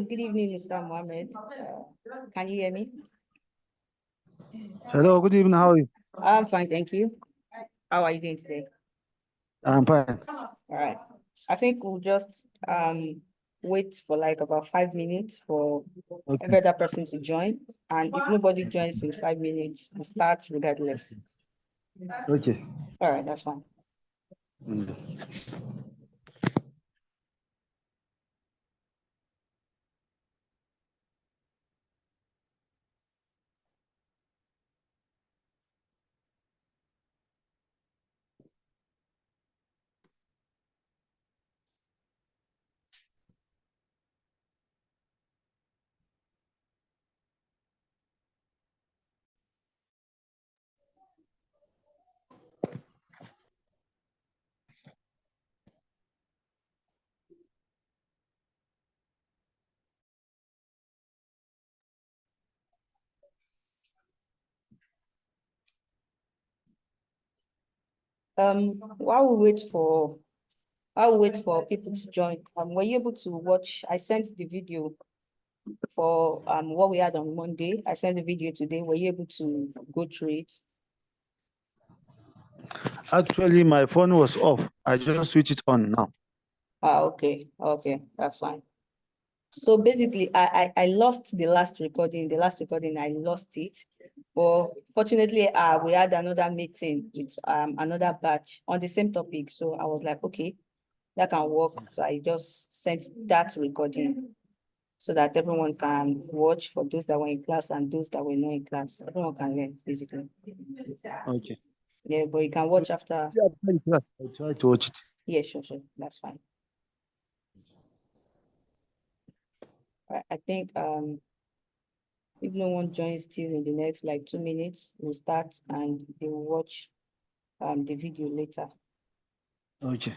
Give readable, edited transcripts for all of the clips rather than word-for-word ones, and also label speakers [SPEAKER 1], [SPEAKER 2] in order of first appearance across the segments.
[SPEAKER 1] Good evening, Mr. Mohammed. Can you hear me?
[SPEAKER 2] Hello, good evening. How are you?
[SPEAKER 1] I'm fine, thank you. How are you doing today?
[SPEAKER 2] I'm fine.
[SPEAKER 1] All right. I think we'll just wait for like about 5 minutes for
[SPEAKER 2] Okay.
[SPEAKER 1] every other person to join. And if nobody joins in 5 minutes, we'll start regardless.
[SPEAKER 2] Okay.
[SPEAKER 1] All right, that's fine.
[SPEAKER 2] Mm.
[SPEAKER 1] While we wait for people to join, were you able to watch? I sent the video for what we had on Monday. I sent the video today. Were you able to go through it?
[SPEAKER 2] Actually, my phone was off. I just switched it on now.
[SPEAKER 1] Okay, that's fine. So basically, I lost the last recording. The last recording, I lost it. But fortunately, we had another meeting with another batch on the same topic. So I was like, okay, that can work. So I just sent that recording so that everyone can watch, for those that were in class and those that were not in class. Everyone can learn, basically.
[SPEAKER 2] Okay.
[SPEAKER 1] Yeah, but you can watch after.
[SPEAKER 2] Yeah, I try to watch it.
[SPEAKER 1] Yeah, sure, that's fine. Right, I think if no one joins still in the next like 2 minutes, we'll start and they will watch the video later.
[SPEAKER 2] Okay.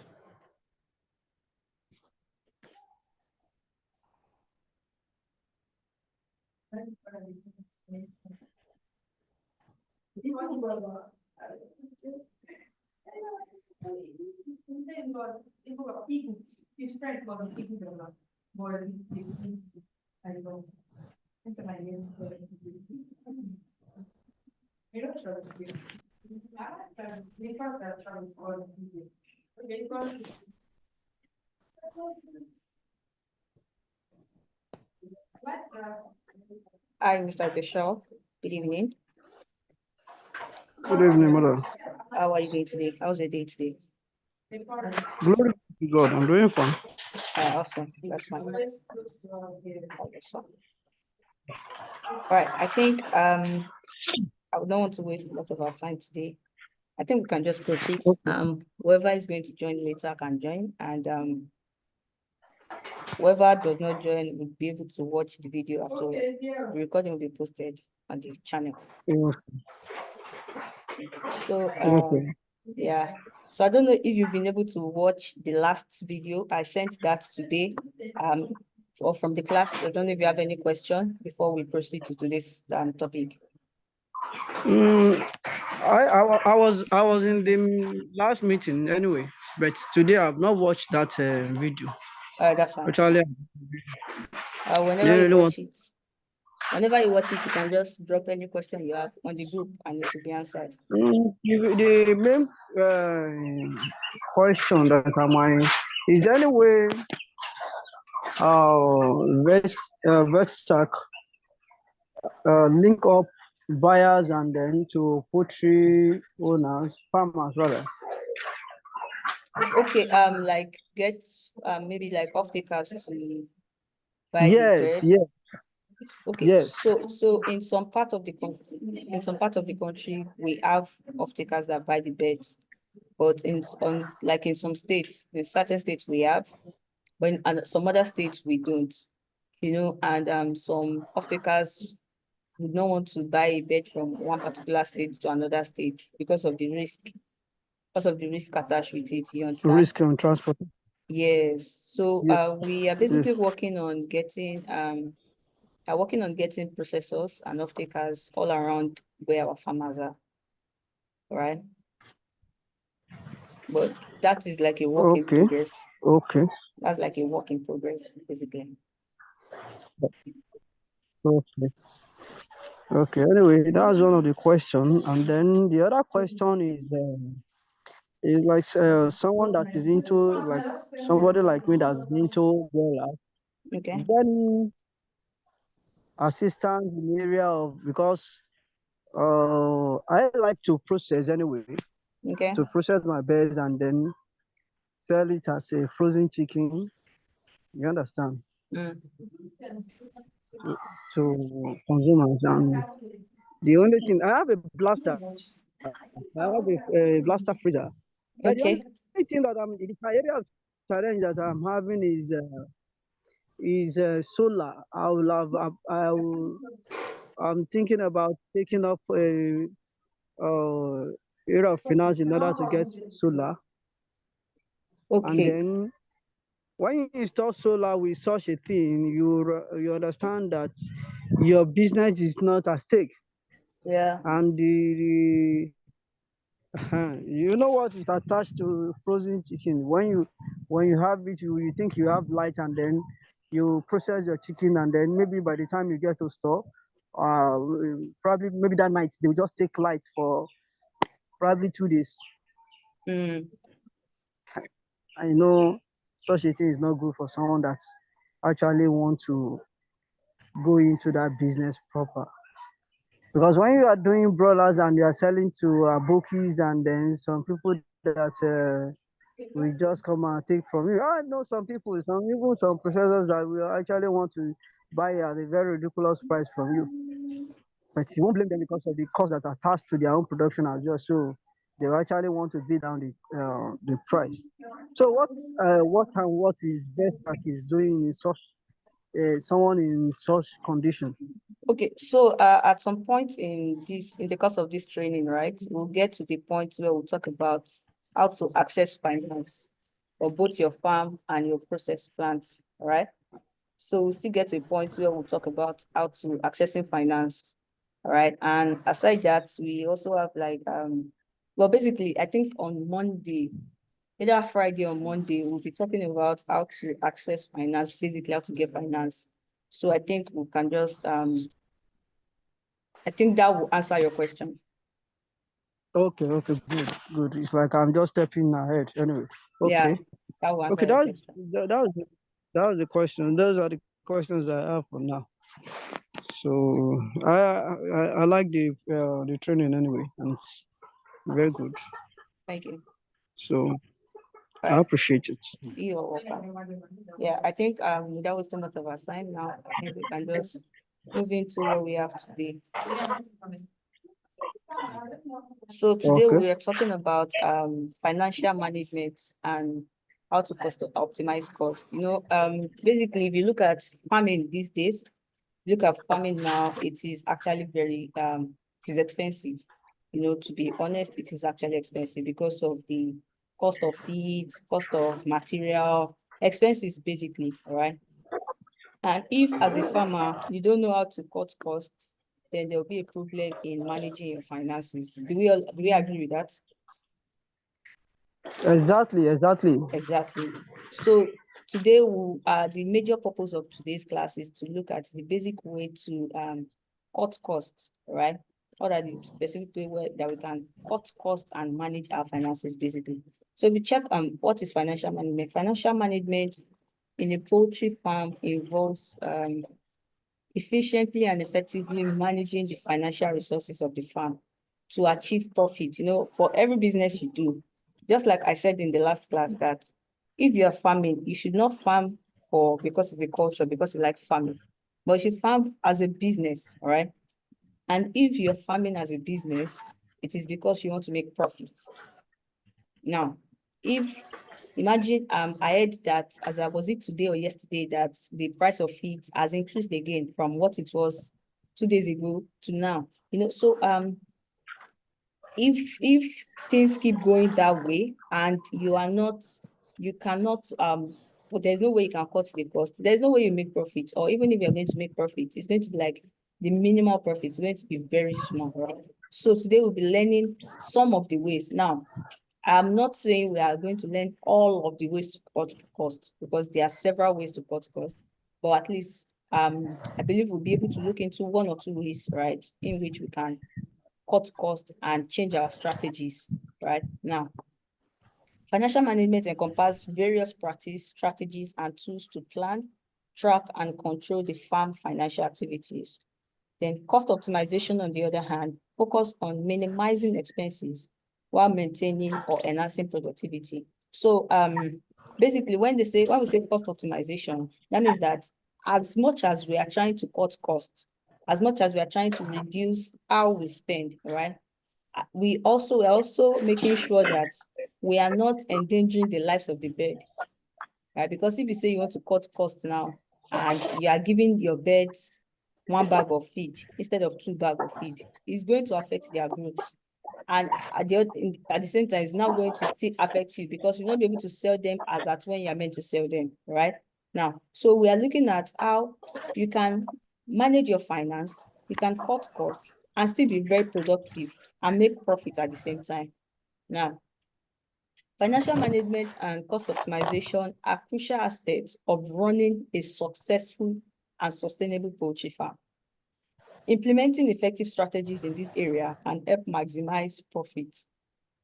[SPEAKER 1] Hi, Mr. Deshaw. Good evening.
[SPEAKER 3] Good evening, mother.
[SPEAKER 1] How are you doing today? How's your day today?
[SPEAKER 3] Glory to God. I'm doing fine.
[SPEAKER 1] Awesome. That's fine. Awesome. All right. I think I don't want to waste a lot of our time today. I think we can just proceed.
[SPEAKER 3] Okay.
[SPEAKER 1] Whoever is going to join later can join, and whoever does not join will be able to watch the video after. The recording will be posted on the channel. So
[SPEAKER 3] Okay.
[SPEAKER 1] yeah. So I don't know if you've been able to watch the last video. I sent that today. Or from the class. I don't know if you have any question before we proceed to today's topic.
[SPEAKER 3] I was in the last meeting anyway, but today I've not watched that video.
[SPEAKER 1] All right, that's fine.
[SPEAKER 3] Actually,
[SPEAKER 1] Whenever you watch it, you can just drop any question you have on the group and it will be answered.
[SPEAKER 3] the main question that is there any way Vexstack link up buyers and then to poultry owners, farmers rather?
[SPEAKER 1] Okay, like get maybe like off-takers to buy the
[SPEAKER 3] Yes,
[SPEAKER 1] birds.
[SPEAKER 3] yes.
[SPEAKER 1] Okay,
[SPEAKER 3] Yes.
[SPEAKER 1] so in some part of the country, we have off-takers that buy the birds, but in some states, in certain states we have, but in some other states we don't. And some off-takers would not want to buy a bird from one particular state to another state because of the risk attached with it. You understand?
[SPEAKER 3] Risk on transport.
[SPEAKER 1] Yes. So
[SPEAKER 3] Yes.
[SPEAKER 1] we are basically
[SPEAKER 3] Yes.
[SPEAKER 1] working on getting processors and off-takers all around where our farmers are, right? But that is like a work in
[SPEAKER 3] Okay.
[SPEAKER 1] progress.
[SPEAKER 3] Okay.
[SPEAKER 1] That's like a work in progress, basically.
[SPEAKER 3] Okay. Okay. Anyway, that's one of the questions, and then the other question is like someone that is into like somebody like me that's into broilers.
[SPEAKER 1] Okay.
[SPEAKER 3] Is there any assistance in the area of, because I like to process anyway,
[SPEAKER 1] Okay.
[SPEAKER 3] to process my birds and then sell it as a frozen chicken. You understand?
[SPEAKER 1] Mm.
[SPEAKER 3] To consumers. And the only thing, I have a blaster. I have a blaster freezer. But the
[SPEAKER 1] Okay.
[SPEAKER 3] only thing that the area of challenge that I'm having is solar. I'm thinking about taking up a area of finance in order to get solar. And
[SPEAKER 1] Okay.
[SPEAKER 3] then when you install solar with such a thing, you understand that your business is not at stake.
[SPEAKER 1] Yeah.
[SPEAKER 3] And you know what is attached to frozen chicken. When you have it, you think you have light, and then you process your chicken, and then maybe by the time you get to store, probably maybe that night they'll just take light for probably 2 days.
[SPEAKER 1] Mm.
[SPEAKER 3] I know such a thing is not good for someone that actually want to go into that business proper. Because when you are doing broilers and you are selling to bookies and then some people that we just come and take from you. I know some people, even some processors that will actually want to buy at a very ridiculous price from you. But you won't blame them because of the cost that attached to their own production as well. So they actually want to beat down the price. So what is best practice doing in such someone in such condition?
[SPEAKER 1] Okay, so at some point in the course of this training, right, we'll get to the point where we'll talk about how to access finance for both your farm and your process plants, all right? So we'll still get to a point where we'll talk about how to accessing finance, all right? And aside that, we also have like, well, basically, I think on Monday, either Friday or Monday, we'll be talking about how to access finance, physically how to get finance. So I think we can just, I think that will answer your question.
[SPEAKER 3] Okay, good. It's like I'm just stepping ahead. Anyway,
[SPEAKER 1] Yeah,
[SPEAKER 3] okay,
[SPEAKER 1] that will answer
[SPEAKER 3] okay.
[SPEAKER 1] your
[SPEAKER 3] That
[SPEAKER 1] question.
[SPEAKER 3] that, that was the, that was the question. Those are the questions I have for now. So I like the training anyway, and it's very good.
[SPEAKER 1] Thank you.
[SPEAKER 3] So
[SPEAKER 1] All
[SPEAKER 3] I
[SPEAKER 1] right,
[SPEAKER 3] appreciate it.
[SPEAKER 1] you're welcome. Yeah, I think that was too much of our time now. I think we can just move into what we have today. So today
[SPEAKER 3] Okay.
[SPEAKER 1] we are talking about financial management and how to optimize cost. Basically, if you look at farming these days, look at farming now, it is actually very it is expensive. To be honest, it is actually expensive because of the cost of feed, cost of material, expenses basically, all right? And if as a farmer, you don't know how to cut costs, then there'll be a problem in managing your finances. Do we agree with that?
[SPEAKER 3] Exactly.
[SPEAKER 1] Exactly. So today, the major purpose of today's class is to look at the basic way to cut costs, right? Or that the specific way that we can cut costs and manage our finances, basically. So if you check what is financial management? Financial management in a poultry farm involves efficiently and effectively managing the financial resources of the farm to achieve profit. For every business you do, just like I said in the last class, that if you are farming, you should not farm because it's a culture, because you like farming, but you should farm as a business, all right? And if you're farming as a business, it is because you want to make profits. Now, if imagine I heard that was it today or yesterday that the price of feed has increased again from what it was 2 days ago to now. So if things keep going that way and you cannot but there's no way you can cut the cost, there's no way you make profit, or even if you're going to make profit, it's going to be like the minimal profit, it's going to be very small, right? So today we'll be learning some of the ways. Now, I'm not saying we are going to learn all of the ways to cut costs, because there are several ways to cut costs, but at least I believe we'll be able to look into one or two ways, right, in which we can cut costs and change our strategies, right? Now, financial management encompasses various practice, strategies, and tools to plan, track, and control the farm financial activities. Then cost optimization, on the other hand, focus on minimizing expenses while maintaining or enhancing productivity. So basically, when we say cost optimization, that means that as much as we are trying to cut costs, as much as we are trying to reduce how we spend, right? We're also making sure that we are not endangering the lives of the bird, right? Because if you say you want to cut costs now and you are giving your birds 1 bag of feed instead of 2 bags of feed, it's going to affect their growth. And at the same time, it's now going to still affect you because you'll not be able to sell them as at when you're meant to sell them, right? Now, so we are looking at how you can manage your finance, you can cut costs and still be very productive and make profit at the same time. Now, financial management and cost optimization are crucial aspects of running a successful and sustainable poultry farm. Implementing effective strategies in this area can help maximize profit,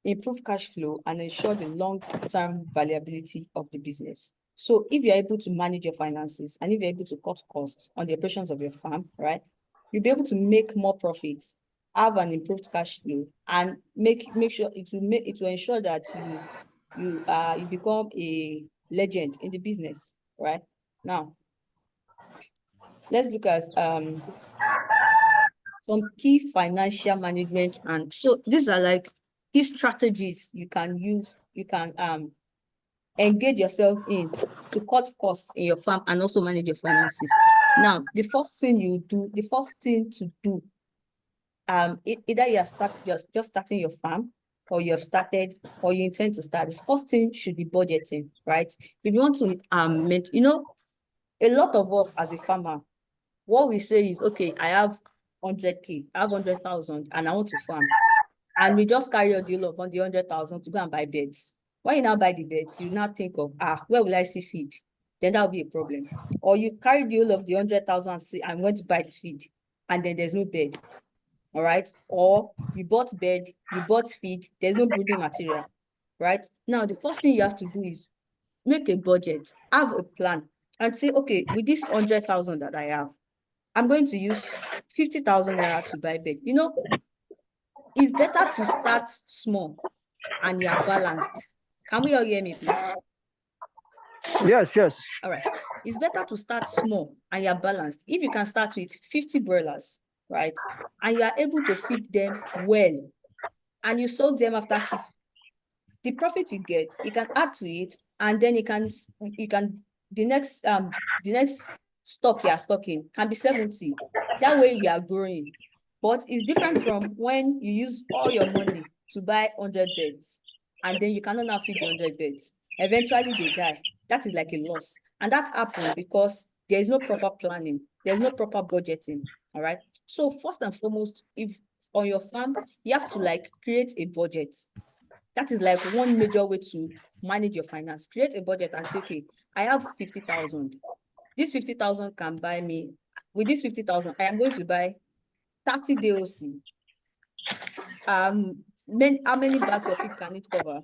[SPEAKER 1] improve cash flow, and ensure the long-term viability of the business. So if you're able to manage your finances and if you're able to cut costs on the operations of your farm, right, you'll be able to make more profits, have an improved cash flow, and make sure it will ensure that you become a legend in the business, right? Now, let's look at some key financial management, and so these are like key strategies you can use, you can engage yourself in to cut costs in your farm and also manage your finances. Now, the first thing to do, either you are just starting your farm, or you have started, or you intend to start, the first thing should be budgeting, right? If you want to you know, a lot of us as a farmer, what we say is, okay, I have 100K, I have 100,000, and I want to farm. And we just carry a deal of on the 100,000 to go and buy beds. When you now buy the beds, you now think of, where will I see feed? Then that will be a problem. Or you carry the whole of the 100,000 and say, I'm going to buy the feed, and then there's no bed. All right. Or you bought bed, you bought feed, there's no brooding material. Right. Now, the first thing you have to do is make a budget, have a plan, and say, okay, with this 100,000 that I have, I'm going to use 50,000 naira to buy bed. You know, it's better to start small and you are balanced. Can we all hear me, please?
[SPEAKER 3] Yes, yes.
[SPEAKER 1] All right. It's better to start small and you're balanced. If you can start with 50 broilers, right, and you are able to feed them well, and you sold them after 6, the profit you get, you can add to it, and then the next stock you are stocking can be 70. That way you are growing. But it's different from when you use all your money to buy 100 beds, and then you cannot now feed the 100 beds. Eventually they die. That is like a loss. And that happens because there is no proper planning. There's no proper budgeting. All right. So first and foremost, if on your farm, you have to like create a budget. That is like one major way to manage your finance. Create a budget and say, okay, I have 50,000. This 50,000 can buy me, with this 50,000, I am going to buy 30 DOC. How many bags of it can it cover?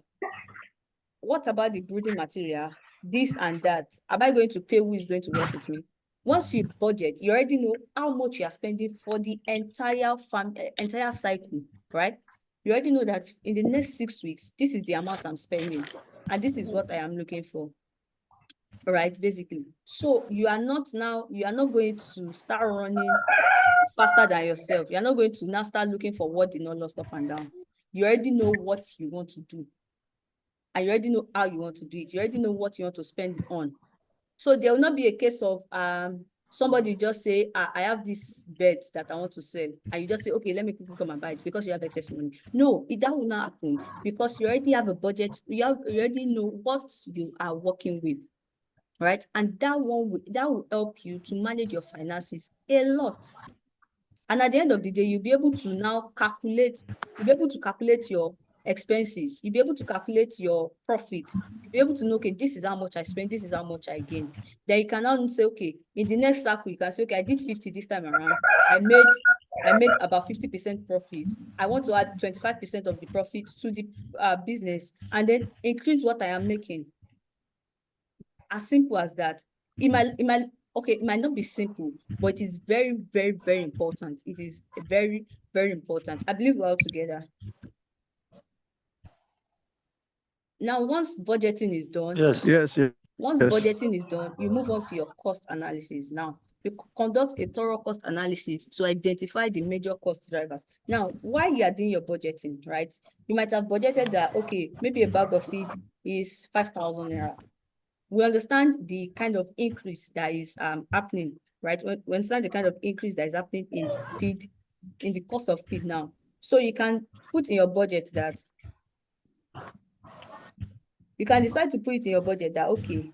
[SPEAKER 1] What about the brooding material? This and that. Am I going to pay who is going to work with me? Once you budget, you already know how much you are spending for the entire farm, entire cycle, right? You already know that in the next 6 weeks, this is the amount I'm spending, and this is what I am looking for. Right, basically. So you are not going to start running faster than yourself. You're not going to now start looking for what did not lost up and down. You already know what you want to do, and you already know how you want to do it. You already know what you want to spend on. So there will not be a case of somebody just say, I have this bed that I want to sell, and you just say, okay, let me quickly come and buy it because you have excess money. No, that will not happen because you already have a budget. You already know what you are working with. Right, and that will help you to manage your finances a lot. And at the end of the day, you'll be able to now calculate, your expenses, you'll be able to calculate your profit, you'll be able to know, okay, this is how much I spend, this is how much I gain. Then you can now say, okay, in the next cycle, you can say, okay, I did 50 this time around, I made about 50% profit. I want to add 25% of the profit to the business, and then increase what I am making. As simple as that. It might not be simple, but it is very, very, very important. It is very, very important. I believe we're all together. Now, once budgeting is done,
[SPEAKER 2] Yes.
[SPEAKER 1] once budgeting is done, you move on to your cost analysis. Now, you conduct a thorough cost analysis to identify the major cost drivers. Now, while you are doing your budgeting, right, you might have budgeted that, okay, maybe a bag of feed is 5,000 naira. We understand the kind of increase that is happening, right? We understand the kind of increase that is happening in feed, in the cost of feed now. So you can put in your budget that, you can decide to put it in your budget that, okay,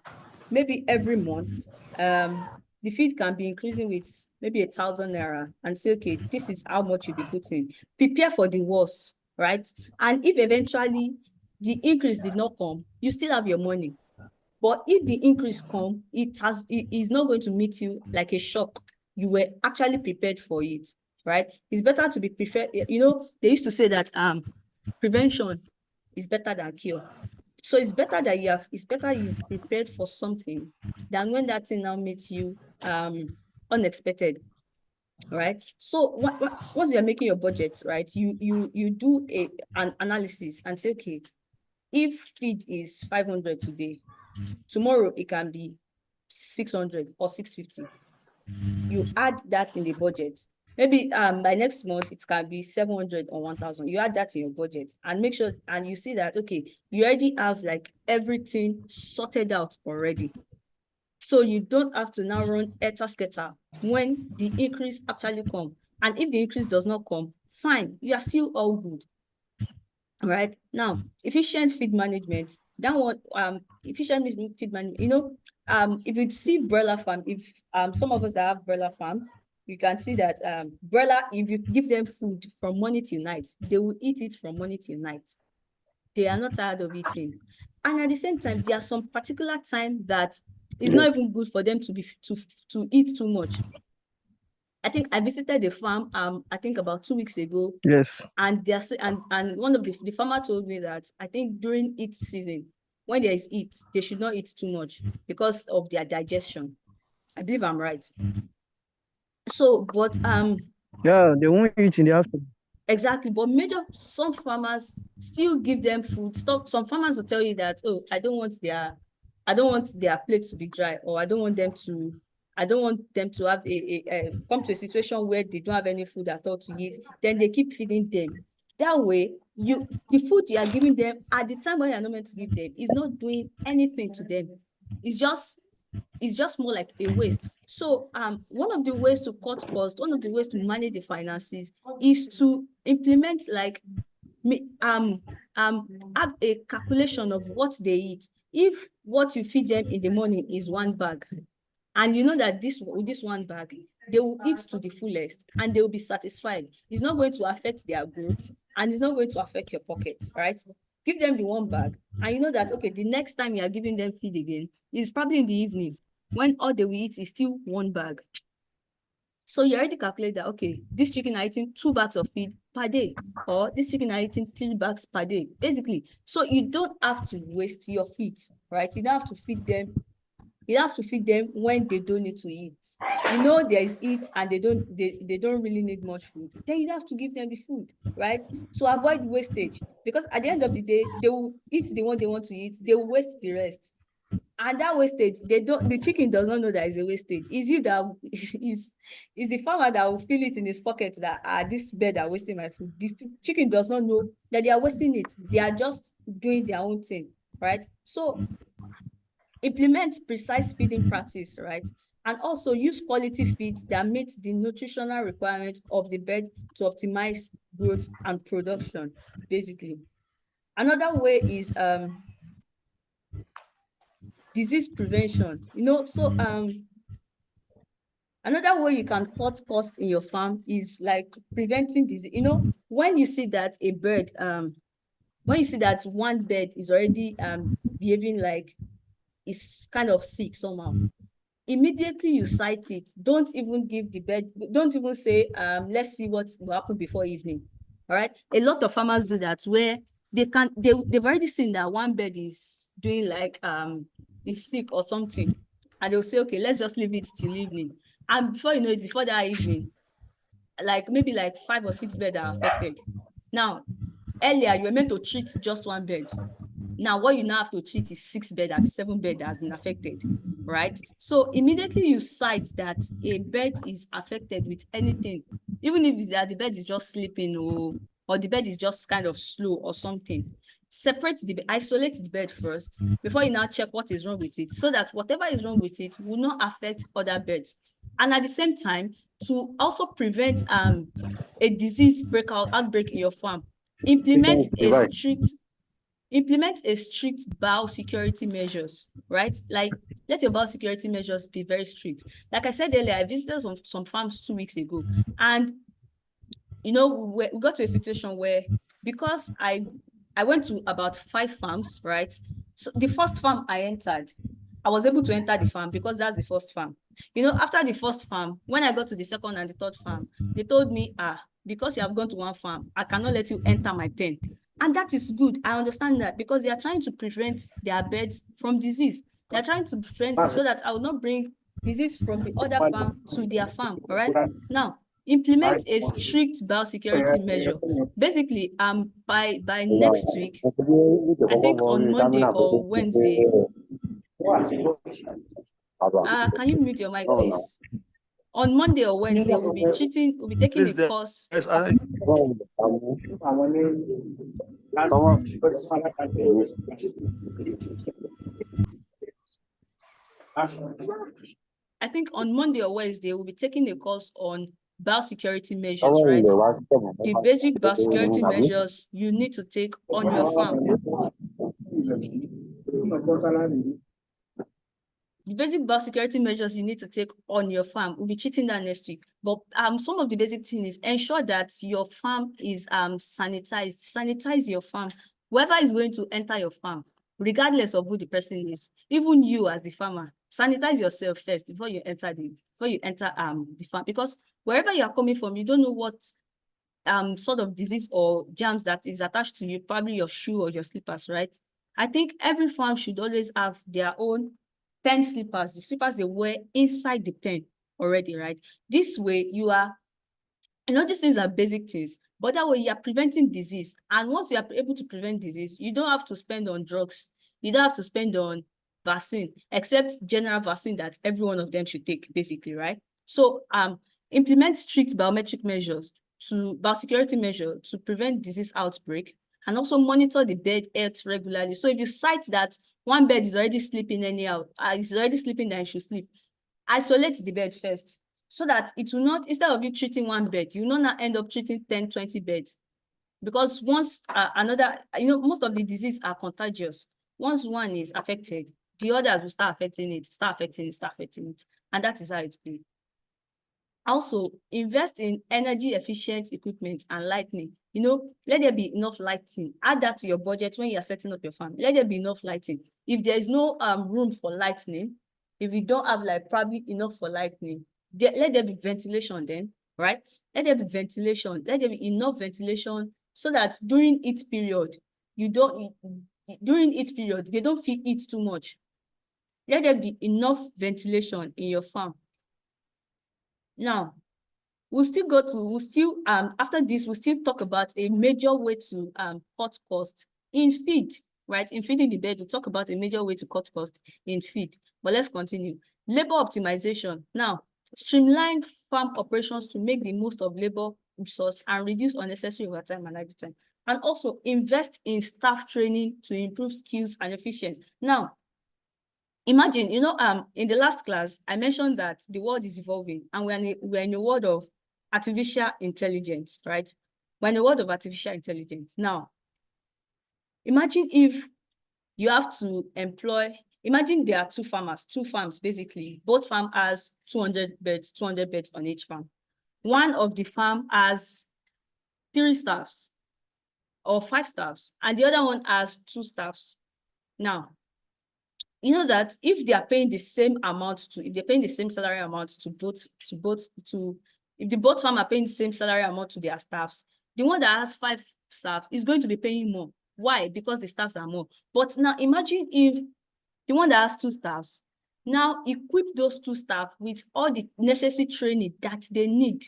[SPEAKER 1] maybe every month, the feed can be increasing with maybe 1,000 naira, and say, okay, this is how much you'll be putting. Prepare for the worst, right? And if eventually the increase did not come, you still have your money. But if the increase come, it is not going to meet you like a shock. You were actually prepared for it, right? It's better to be prepared. You know, they used to say that prevention is better than cure. So it's better you prepared for something than when that thing now meets you unexpected. Right. So once you're making your budget, right, you do an analysis and say, okay, if feed is 500 today, tomorrow it can be 600 or 650. You add that in the budget. Maybe by next month it can be 700 or 1000. You add that in your budget and make sure, and you see that okay, you already have like everything sorted out already. So you don't have to now run scatter when the increase actually come. And if the increase does not come, fine, you are still all good. All right. Now, efficient feed management. That one, efficient feed management. You know, if you see broiler farm, if some of us that have broiler farm, you can see that broiler, if you give them food from morning till night, they will eat it from morning till night. They are not tired of eating. And at the same time, there are some particular time that it's not even good for them to eat too much. I think I visited the farm I think about 2 weeks ago.
[SPEAKER 3] Yes.
[SPEAKER 1] And one of the farmer told me that I think during heat season, when there is heat, they should not eat too much because of their digestion. I believe I'm right. So, but
[SPEAKER 3] Yeah, they won't eat in the afternoon.
[SPEAKER 1] exactly, but some farmers still give them food. Some farmers will tell you that, oh, I don't want their plate to be dry, or I don't want them to have come to a situation where they don't have any food at all to eat. Then they keep feeding them. That way, the food you are giving them at the time when you're not meant to give them is not doing anything to them. It's just more like a waste. So one of the ways to cut costs, one of the ways to manage the finances is to implement like have a calculation of what they eat. If what you feed them in the morning is 1 bag, and you know that with this 1 bag, they will eat to the fullest and they will be satisfied. It's not going to affect their growth and it's not going to affect your pockets, right? Give them the 1 bag and you know that, okay, the next time you are giving them feed again is probably in the evening when all they will eat is still 1 bag. So you already calculate that, okay, this chicken are eating 2 bags of feed per day, or this chicken are eating 3 bags per day, basically. So you don't have to waste your feed, right? You don't have to feed them. You have to feed them when they don't need to eat. You know there is heat and they don't really need much food. Then you have to give them the food, right? To avoid wastage. Because at the end of the day, they will eat the one they want to eat, they will waste the rest. And that wastage, the chicken does not know that is a wastage. It's you that is the farmer that will feel it in his pocket that this bird are wasting my food. The chicken does not know that they are wasting it. They are just doing their own thing, right? So implement precise feeding practice, right? And also use quality feeds that meet the nutritional requirements of the bird to optimize growth and production, basically. Another way is disease prevention. You know, so another way you can cut cost in your farm is like preventing disease. You know, when you see that a bird, when you see that one bird is already behaving like it's kind of sick somehow, immediately you cite it. Don't even give the bird, don't even say, let's see what will happen before evening. All right. A lot of farmers do that where they've already seen that one bird is doing like is sick or something. And they'll say, okay, let's just leave it till evening. And before you know it, before that evening, like maybe like 5 or 6 birds are affected. Now, earlier you were meant to treat just 1 bird. Now, what you now have to treat is 6 birds and 7 birds that has been affected, right? So immediately you cite that a bird is affected with anything, even if the bird is just sleeping or the bird is just kind of slow or something, isolate the bird first before you now check what is wrong with it, so that whatever is wrong with it will not affect other birds. And at the same time, to also prevent a disease outbreak in your farm, implement a strict biosecurity measures, right? Like, let your biosecurity measures be very strict. Like I said earlier, I visited some farms 2 weeks ago, and you know, we got to a situation where, because I went to about 5 farms, right? So the first farm I entered, I was able to enter the farm because that's the first farm. You know, after the first farm, when I got to the second and the third farm, they told me, because you have gone to one farm, I cannot let you enter my pen. And that is good. I understand that, because they are trying to prevent their birds from disease. They're trying to prevent it so that I will not bring disease from the other farm to their farm, all right? Now, implement a strict biosecurity measure. Basically, by next week, I think on Monday or Wednesday. Can you mute your mic, please? On Monday or Wednesday, we'll be taking a course.
[SPEAKER 2] Yes,
[SPEAKER 1] I think on Monday or Wednesday, we'll be taking a course on biosecurity measures, right? The basic biosecurity measures you need to take on your farm. The basic biosecurity measures you need to take on your farm. We'll be treating that next week. But some of the basic things is ensure that your farm is sanitized. Sanitize your farm. Whoever is going to enter your farm, regardless of who the person is, even you as the farmer, sanitize yourself first before you enter the farm. Because wherever you are coming from, you don't know what sort of disease or germs that is attached to you, probably your shoe or your slippers, right? I think every farm should always have their own pen slippers, the slippers they wear inside the pen already, right? This way these things are basic things, but that way you are preventing disease. And once you are able to prevent disease, you don't have to spend on drugs. You don't have to spend on vaccine, except general vaccine that every one of them should take, basically, right? So implement strict biosecurity measures to prevent disease outbreak, and also monitor the bird health regularly. So if you cite that one bird is already sleeping anyhow, it's already sleeping than it should sleep, isolate the bird first, so that it will not, instead of you treating one bird, you will not end up treating 10, 20 birds. Because once most of the diseases are contagious. Once one is affected, the others will start affecting it. And that is how it will be. Also, invest in energy efficient equipment and lighting. Let there be enough lighting. Add that to your budget when you are setting up your farm. Let there be enough lighting. If there is no room for lighting, if you don't have probably enough for lighting, let there be ventilation then, right? Let there be ventilation. Let there be enough ventilation so that during heat period, they don't feel heat too much. Let there be enough ventilation in your farm. Now, after this, we'll still talk about a major way to cut costs in feed, right? In feeding the bird, we'll talk about a major way to cut costs in feed. But let's continue. Labor optimization. Now, streamline farm operations to make the most of labor resource and reduce unnecessary overtime and idle time. And also invest in staff training to improve skills and efficiency. Now, imagine, in the last class, I mentioned that the world is evolving and we're in a world of artificial intelligence, right? We're in a world of artificial intelligence. Now, imagine if you have to imagine there are two farms, basically. Both farm has 200 beds on each farm. One of the farm has 3 staffs or 5 staffs, and the other one has 2 staffs. Now, you know that if they are paying the same amount if they're paying the same salary amount if the both farm are paying the same salary amount to their staffs, the one that has 5 staff is going to be paying more. Why? Because the staffs are more. But now imagine if the one that has 2 staffs now equip those 2 staff with all the necessary training that they need,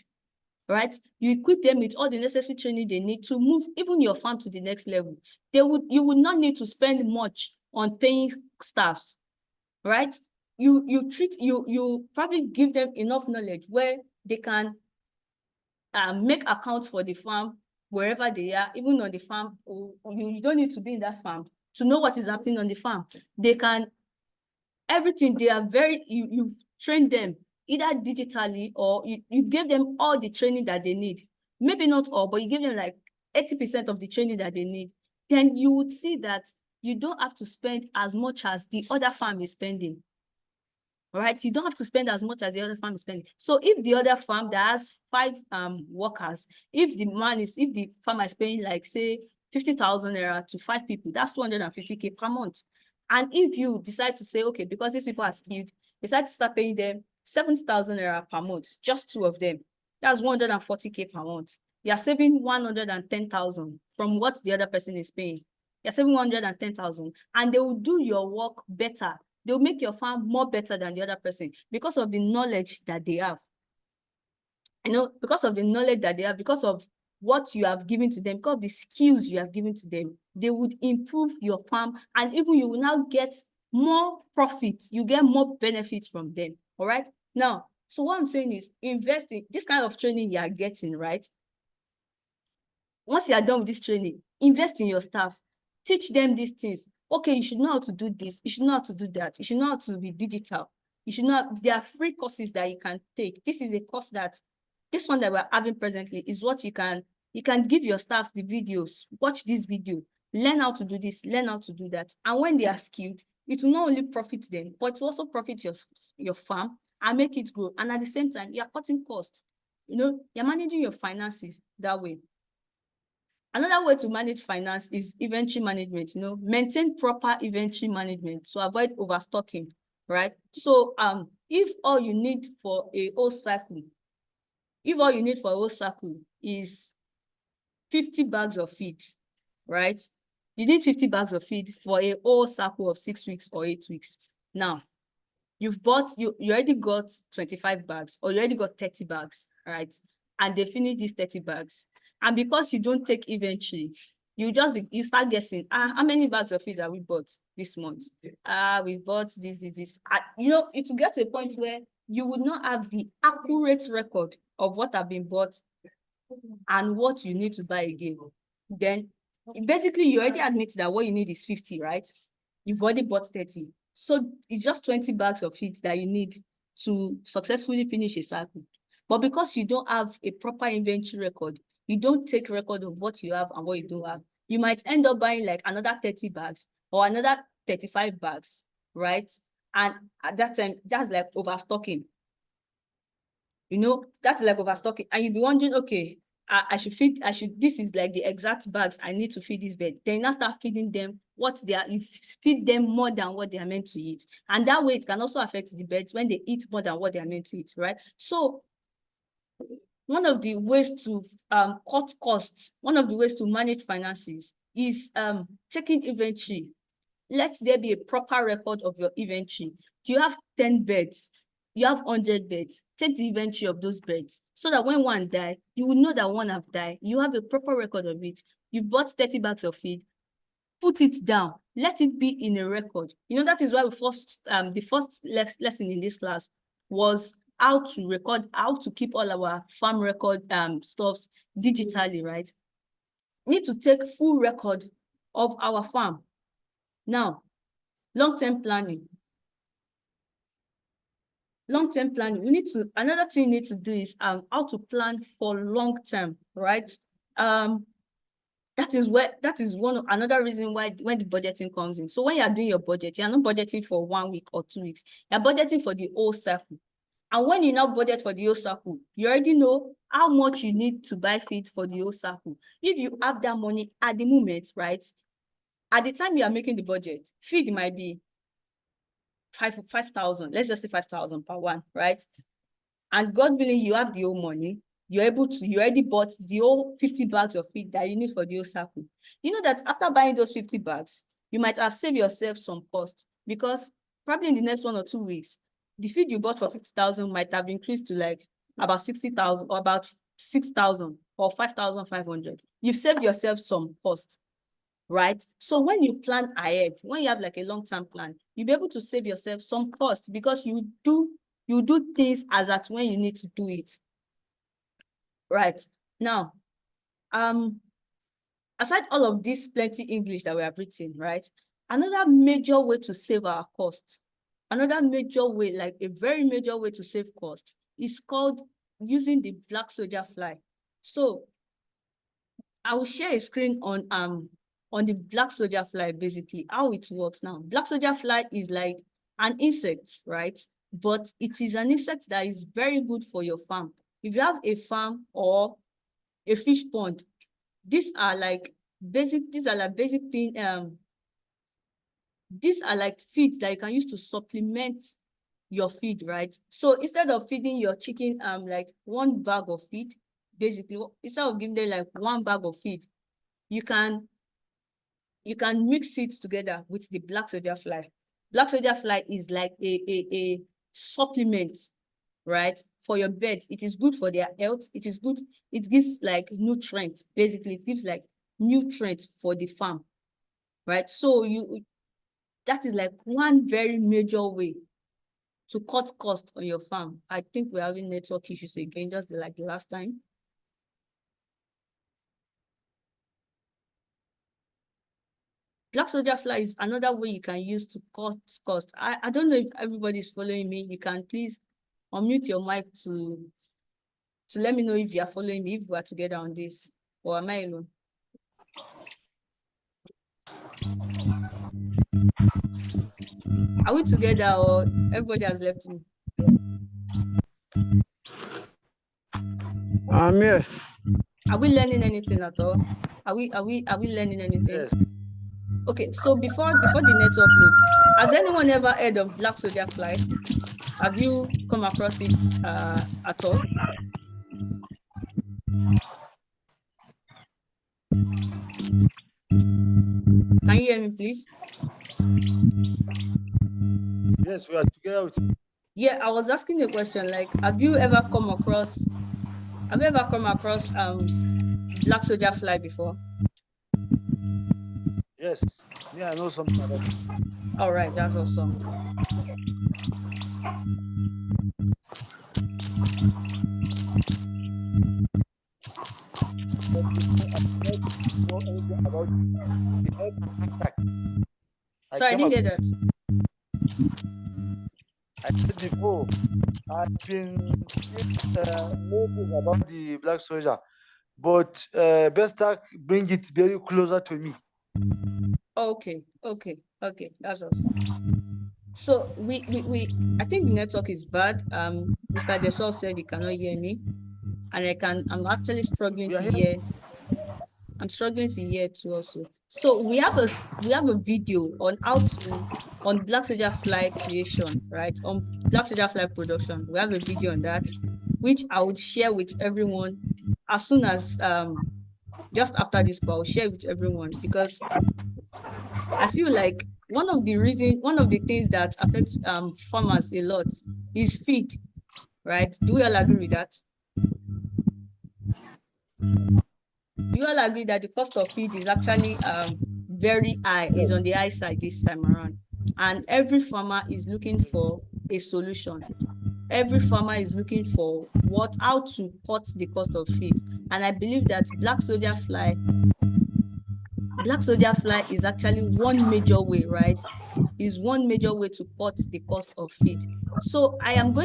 [SPEAKER 1] right? You equip them with all the necessary training they need to move even your farm to the next level. You would not need to spend much on paying staffs, right? You probably give them enough knowledge where they can make accounts for the farm wherever they are, even on the farm. You don't need to be in that farm to know what is happening on the farm. They can, everything, they are you train them either digitally or you give them all the training that they need. Maybe not all, but you give them 80% of the training that they need. Then you would see that you don't have to spend as much as the other farm is spending, right? You don't have to spend as much as the other farm is spending. So if the other farm that has 5 workers, if the farmer is paying say 50,000 naira to 5 people, that's 250K per month. And if you decide to say, okay, because these people are skilled, decide to start paying them 70,000 naira per month, just 2 of them, that's 140K per month. You're saving 110,000 from what the other person is paying. You're saving 110,000, and they will do your work better. They'll make your farm more better than the other person because of the knowledge that they have. because of the knowledge that they have, because of what you have given to them, because of the skills you have given to them, they would improve your farm, and even you will now get more profit, you get more benefits from them. All right. Now, so what I'm saying is, invest in this kind of training you are getting, right? Once you are done with this training, invest in your staff, teach them these things. Okay, you should know how to do this, you should know how to do that, you should know how to be digital, you should know, there are free courses that you can take. This is a course that, this one that we're having presently is what you can give your staffs the videos, watch this video, learn how to do this, learn how to do that. And when they are skilled, it will not only profit them, but it will also profit your farm and make it grow. And at the same time, you're cutting costs. You're managing your finances that way. Another way to manage finance is inventory management. Maintain proper inventory management to avoid overstocking, right? So if all you need for a whole cycle is 50 bags of feed, right? You need 50 bags of feed for a whole cycle of 6 weeks or 8 weeks. Now, you already got 25 bags, or you already got 30 bags, right? And they finish these 30 bags. And because you don't take inventory, you start guessing, how many bags of feed have we bought this month? We bought this. It will get to a point where you would not have the accurate record of what have been bought and what you need to buy again. Then basically you already admit that what you need is 50, right? You've already bought 30. So it's just 20 bags of feed that you need to successfully finish a cycle. But because you don't have a proper inventory record, you don't take record of what you have and what you don't have, you might end up buying like another 30 bags or another 35 bags, right? And at that time, that's like overstocking. That's like overstocking. And you'll be wondering, okay, this is like the exact bags I need to feed this bird. Then you now start feeding them you feed them more than what they are meant to eat. And that way it can also affect the birds when they eat more than what they are meant to eat, right? So one of the ways to cut costs, one of the ways to manage finances is taking inventory. Let there be a proper record of your inventory. You have 10 birds, you have 100 birds, take the inventory of those birds so that when one die, you will know that one have died. You have a proper record of it. You've bought 30 bags of feed, put it down, let it be in a record. That is why the first lesson in this class was how to keep all our farm record stuffs digitally, right? Need to take full record of our farm. Now, long-term planning. Long-term planning. Another thing you need to do is how to plan for long-term, right? That is another reason why when the budgeting comes in. So when you are doing your budget, you are not budgeting for 1 week or 2 weeks. You are budgeting for the whole cycle. And when you now budget for the whole cycle, you already know how much you need to buy feed for the whole cycle. If you have that money at the moment, right? At the time you are making the budget, feed might be 5,000. Let's just say 5,000 per one, right? And God willing, you have the whole money. You already bought the whole 50 bags of feed that you need for the whole cycle. You know that after buying those 50 bags, you might have saved yourself some cost, because probably in the next 1 or 2 weeks, the feed you bought for 50,000 might have increased to like about 60,000 or about 6,000 or 5,500. You've saved yourself some cost, right? So when you plan ahead, when you have like a long-term plan, you'll be able to save yourself some cost, because you do things as at when you need to do it. Right. Now, aside all of this plenty English that we have written, right? Another major way to save our cost, another major way, like a very major way to save cost, is called using the black soldier fly. So I will share a screen on the black soldier fly, basically how it works now. Black soldier fly is like an insect, right? But it is an insect that is very good for your farm. If you have a farm or a fish pond, these are like basic things, these are like feeds that you can use to supplement your feed, right? So instead of feeding your chicken like 1 bag of feed, basically, instead of giving them like 1 bag of feed, you can mix it together with the black soldier fly. Black soldier fly is like a supplement right? For your birds, it is good for their health. It is good. It gives like nutrients. Basically, it gives like nutrients for the farm, right? So that is like one very major way to cut cost on your farm. I think we're having network issues again, just like the last time. Black soldier fly is another way you can use to cut cost. I don't know if everybody's following me. You can please unmute your mic to let me know if you are following me, if we are together on this, or am I alone? Are we together or everybody has left me?
[SPEAKER 3] Yes.
[SPEAKER 1] Are we learning anything at all? Are we learning anything?
[SPEAKER 2] Yes.
[SPEAKER 1] Okay, so before the network load, has anyone ever heard of black soldier fly? Have you come across it at all? Can you hear me, please?
[SPEAKER 2] Yes, we are together with you.
[SPEAKER 1] Yeah, I was asking you a question, like, have you ever come across black soldier fly before?
[SPEAKER 2] Yes. Yeah, I know something about it.
[SPEAKER 1] All right, that's awesome. So I didn't get that.
[SPEAKER 2] I said before, I've been knowing about the black soldier, but Bestac bring it very closer to me.
[SPEAKER 1] Okay, that's awesome. So I think the network is bad. Mr. Desol said he cannot hear me, and I'm actually struggling to hear. I'm struggling to hear too also. So we have a video on on black soldier fly creation, right? On black soldier fly production. We have a video on that, which I would share with everyone as soon as just after this call. I'll share with everyone because I feel like one of the things that affects farmers a lot is feed, right? Do we all agree with that? Do you all agree that the cost of feed is actually very high, is on the high side this time around? And every farmer is looking for a solution. Every farmer is looking for how to cut the cost of feed. And I believe that black soldier fly is actually one major way, right? Is one major way to cut the cost of feed. So I have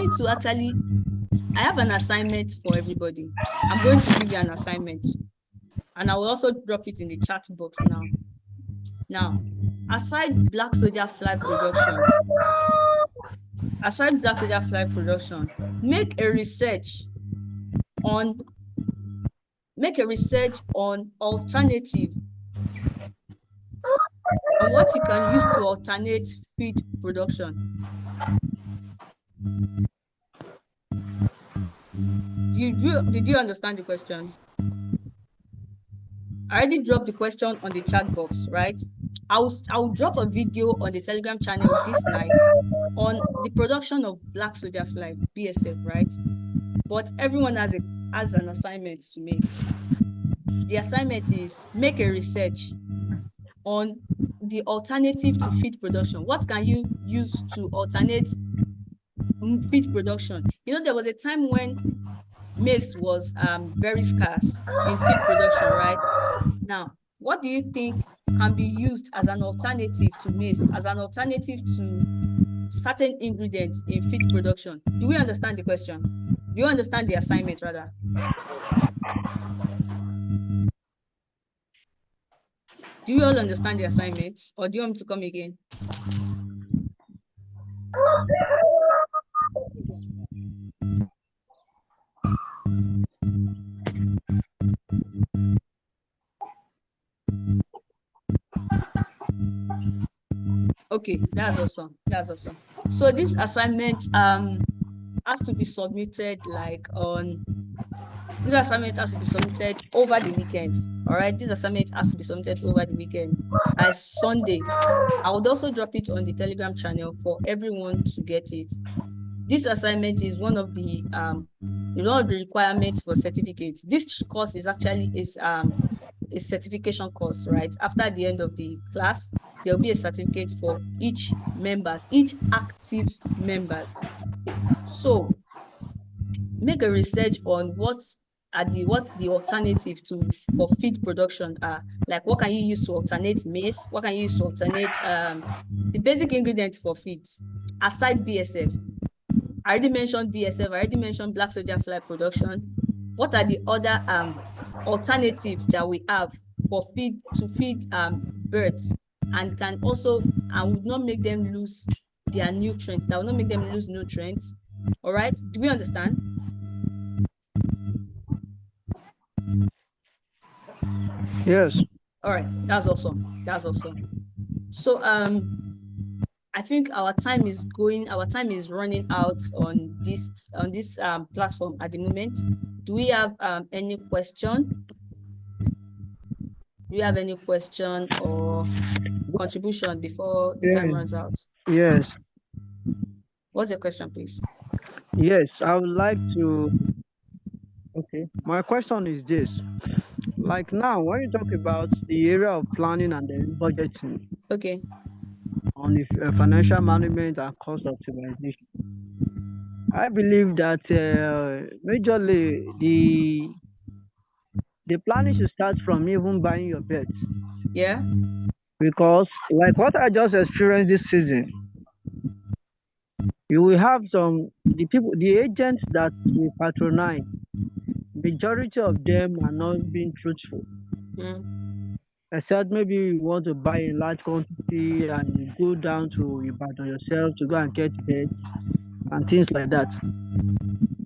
[SPEAKER 1] an assignment for everybody. I'm going to give you an assignment. And I will also drop it in the chat box now. Now, aside black soldier fly production, make a research on alternative, on what you can use to alternate feed production. Did you understand the question? I already dropped the question on the chat box, right? I'll drop a video on the Telegram channel this night on the production of black soldier fly, BSF, right? But everyone has an assignment to make. The assignment is make a research on the alternative to feed production. What can you use to alternate feed production? You know, there was a time when maize was very scarce in feed production, right? Now, what do you think can be used as an alternative to maize, as an alternative to certain ingredients in feed production? Do we understand the question? Do you understand the assignment rather? Do you all understand the assignment, or do you want me to come again? Okay, that's awesome. That's awesome. So this assignment has to be submitted over the weekend. All right, this assignment has to be submitted over the weekend by Sunday. I would also drop it on the Telegram channel for everyone to get it. this assignment is one of the requirements for certificate. This course is actually a certification course, right? After the end of the class, there'll be a certificate for each active members. So make a research on what the alternative for feed production are. Like, what can you use to alternate maize? What can you use to alternate the basic ingredient for feeds aside BSF? I already mentioned BSF, I already mentioned black soldier fly production. What are the other alternatives that we have for feed birds and would not make them lose their nutrients, that will not make them lose nutrients? All right, do we understand?
[SPEAKER 3] Yes.
[SPEAKER 1] All right, that's awesome. So I think our time is running out on this platform at the moment. Do we have any question? Do you have any question or contribution before the time runs out?
[SPEAKER 3] Yes.
[SPEAKER 1] What's your question, please?
[SPEAKER 3] Yes, I would like to. Okay. My question is this. Like now, when you talk about the area of planning and then budgeting
[SPEAKER 1] Okay.
[SPEAKER 3] on the financial management and cost optimization, I believe that majorly the planning should start from even buying your beds.
[SPEAKER 1] Yeah.
[SPEAKER 3] Because like what I just experienced this season, you will have the agents that you patronize, majority of them are not being truthful. Except maybe you want to buy in large quantity and you go down to Ibadan yourself to go and get beds and things like that.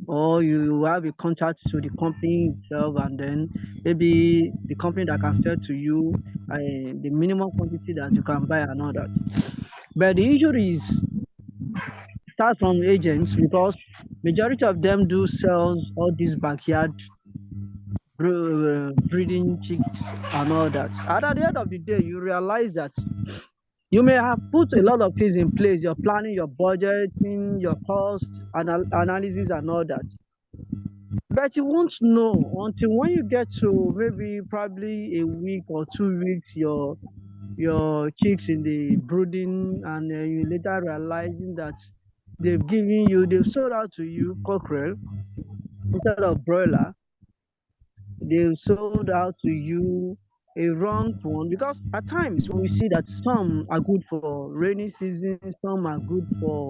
[SPEAKER 3] Or you have a contact to the company itself, and then maybe the company that can sell to you the minimum quantity that you can buy and all that. But the issue is start from agents, because majority of them do sell all these backyard breeding chicks and all that. And at the end of the day, you realize that you may have put a lot of things in place, your planning, your budgeting, your cost analysis and all that. But you won't know until when you get to maybe probably a week or 2 weeks, your chicks in the brooding, and you later realizing that they've sold out to you cockerel instead of broiler. They've sold out to you a wrong one, because at times we see that some are good for rainy season, some are good for